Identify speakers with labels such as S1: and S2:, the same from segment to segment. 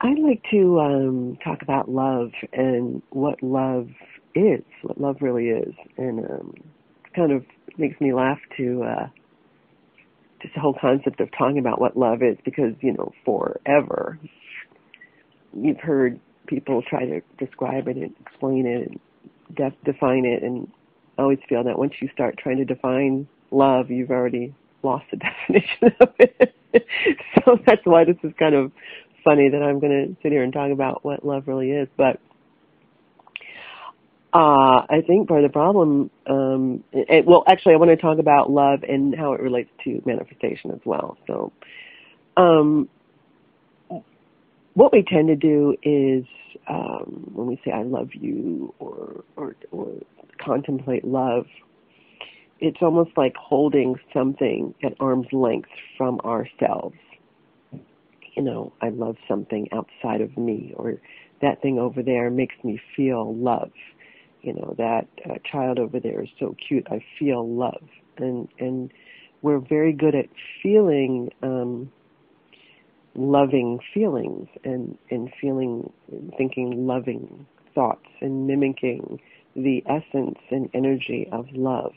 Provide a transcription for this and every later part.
S1: I'd like to talk about love and what love is, what love really is, and kind of makes me laugh to just the whole concept of talking about what love is, because forever you've heard people try to describe it and explain it and define it, and I always feel that once you start trying to define love, you've already lost the definition of it. So that's why this is kind of funny that I'm going to sit here and talk about what love really is. But I think part of the problem, actually I want to talk about love and how it relates to manifestation as well. So what we tend to do is when we say I love you or contemplate love, it's almost like holding something at arm's length from ourselves. I love something outside of me, or that thing over there makes me feel love. That child over there is so cute, I feel love. And we're very good at feeling loving feelings and thinking loving thoughts and mimicking the essence and energy of love.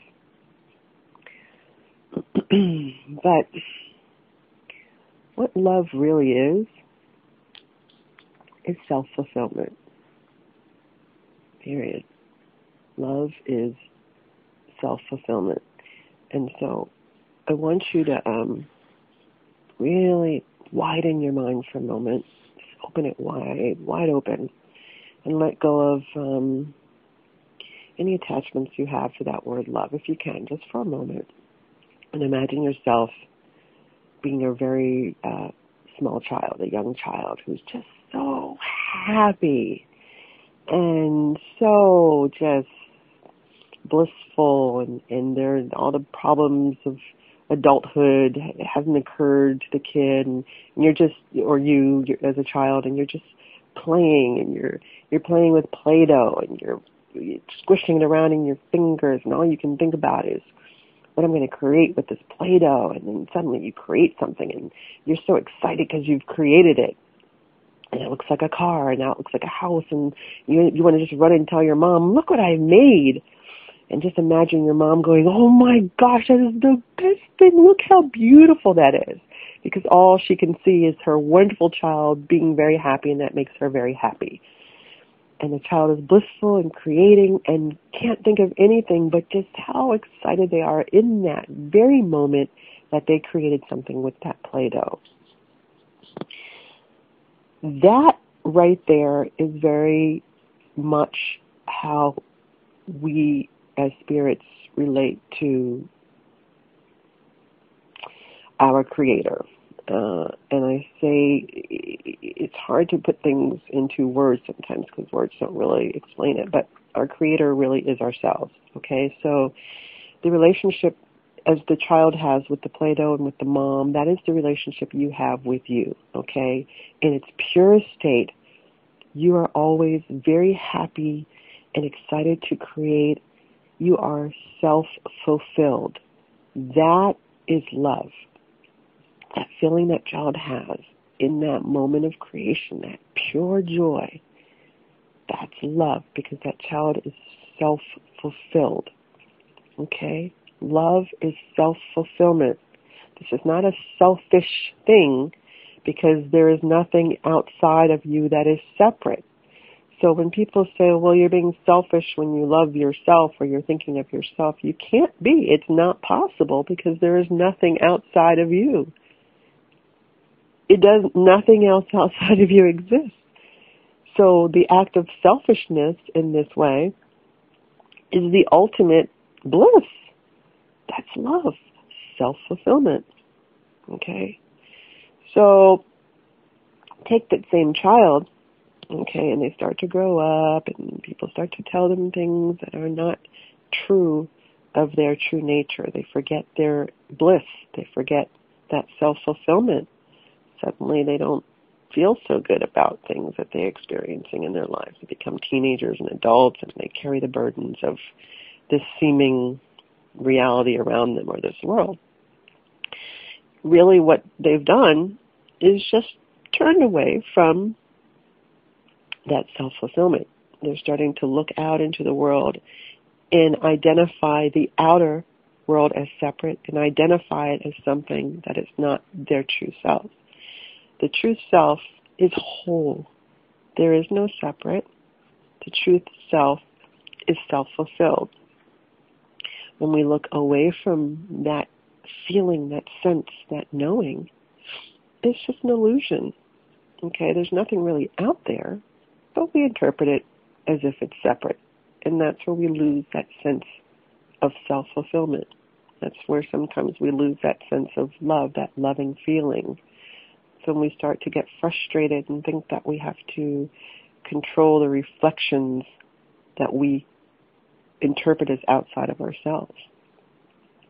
S1: But what love really is self-fulfillment. Period. Love is self-fulfillment. And so I want you to really widen your mind for a moment. Just open it wide open, and let go of any attachments you have to that word love, if you can, just for a moment. And imagine yourself being a very small child, a young child who's just so happy and so just blissful, and there all the problems of adulthood hasn't occurred to the kid, and you're as a child, and you're just playing, and you're playing with Play-Doh, and you're squishing it around in your fingers, and all you can think about is what I'm going to create with this Play-Doh. And then suddenly you create something, and you're so excited because you've created it, and it looks like a car, and now it looks like a house, and you want to just run and tell your mom, look what I made. And just imagine your mom going, oh my gosh, that is the best thing, look how beautiful that is. Because all she can see is her wonderful child being very happy, and that makes her very happy. And the child is blissful and creating and can't think of anything but just how excited they are in that very moment that they created something with that Play-Doh. That right there is very much how we as spirits relate to our Creator. And I say it's hard to put things into words sometimes because words don't really explain it, but our Creator really is ourselves, okay? So the relationship as the child has with the Play-Doh and with the mom, that is the relationship you have with you, okay? In its purest state, you are always very happy and excited to create. You are self-fulfilled. That is love. That feeling that child has in that moment of creation, that pure joy, that's love, because that child is self-fulfilled. Okay? Love is self-fulfillment. This is not a selfish thing, because there is nothing outside of you that is separate. So when people say, well, you're being selfish when you love yourself or you're thinking of yourself, you can't be. It's not possible, because there is nothing outside of you. Nothing else outside of you exists. So the act of selfishness in this way is the ultimate bliss. That's love, self-fulfillment. Okay? So take that same child, okay, and they start to grow up, and people start to tell them things that are not true of their true nature. They forget their bliss. They forget that self-fulfillment. Suddenly they don't feel so good about things that they're experiencing in their lives. They become teenagers and adults, and they carry the burdens of this seeming reality around them or this world. Really what they've done is just turned away from that self-fulfillment. They're starting to look out into the world and identify the outer world as separate and identify it as something that is not their true self. The true self is whole. There is no separate. The truth self is self-fulfilled. When we look away from that feeling, that sense, that knowing, it's just an illusion. Okay, there's nothing really out there, but we interpret it as if it's separate. And that's where we lose that sense of self-fulfillment. That's where sometimes we lose that sense of love, that loving feeling. So when we start to get frustrated and think that we have to control the reflections that we interpret as outside of ourselves.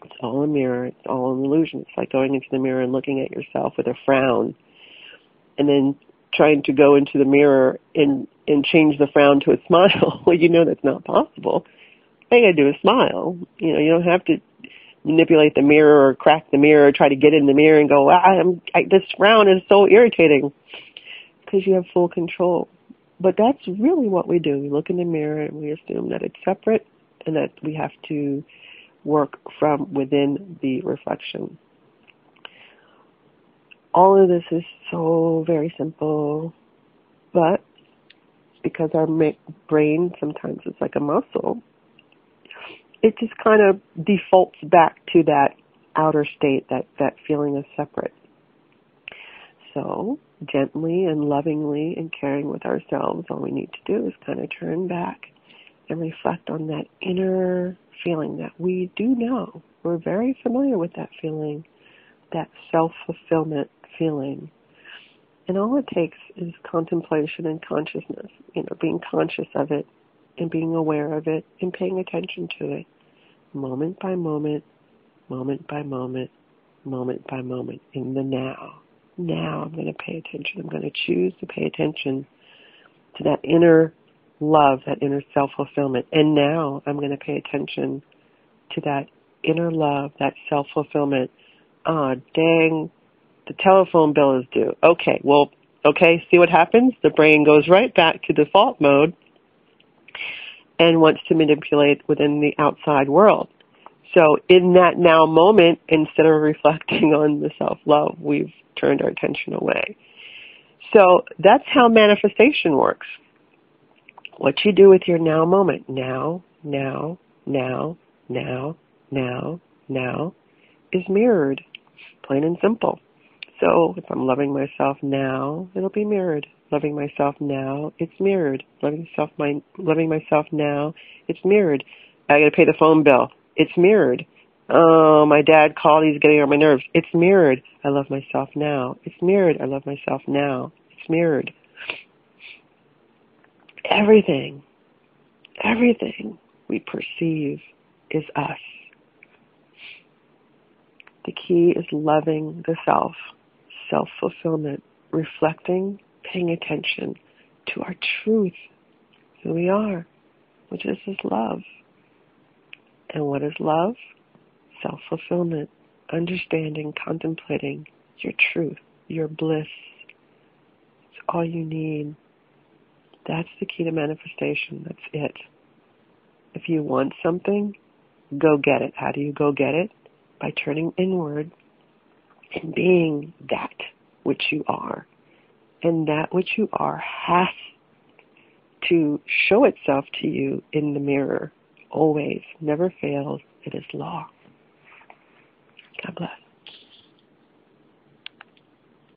S1: It's all a mirror. It's all an illusion. It's like going into the mirror and looking at yourself with a frown and then trying to go into the mirror and change the frown to a smile. Well, you know that's not possible. All you got to do is smile. You don't have to manipulate the mirror or crack the mirror or try to get in the mirror and go, this frown is so irritating, because you have full control. But that's really what we do. We look in the mirror and we assume that it's separate and that we have to work from within the reflection. All of this is so very simple, but because our brain sometimes is like a muscle, it just kind of defaults back to that outer state, that feeling of separate. So gently and lovingly and caring with ourselves, all we need to do is kind of turn back and reflect on that inner feeling that we do know. We're very familiar with that feeling, that self-fulfillment feeling. And all it takes is contemplation and consciousness, being conscious of it and being aware of it and paying attention to it, moment by moment, moment by moment, moment by moment, in the now. Now I'm going to pay attention. I'm going to choose to pay attention to that inner love, that inner self-fulfillment. And now I'm going to pay attention to that inner love, that self-fulfillment. Dang, the telephone bill is due. Okay, see what happens? The brain goes right back to default mode and wants to manipulate within the outside world. So in that now moment, instead of reflecting on the self-love, we've turned our attention away. So that's how manifestation works. What you do with your now moment, now, is mirrored, plain and simple. So if I'm loving myself now, it'll be mirrored. Loving myself now, it's mirrored. Loving myself now, it's mirrored. I got to pay the phone bill. It's mirrored. Oh, my dad called. He's getting on my nerves. It's mirrored. I love myself now. It's mirrored. I love myself now. It's mirrored. Everything we perceive is us. The key is loving the self, self-fulfillment, reflecting, paying attention to our truth, who we are, which is this love. And what is love? Self-fulfillment, understanding, contemplating your truth, your bliss. It's all you need. That's the key to manifestation. That's it. If you want something, go get it. How do you go get it? By turning inward and being that which you are. And that which you are has to show itself to you in the mirror. Always, never fails. It is law.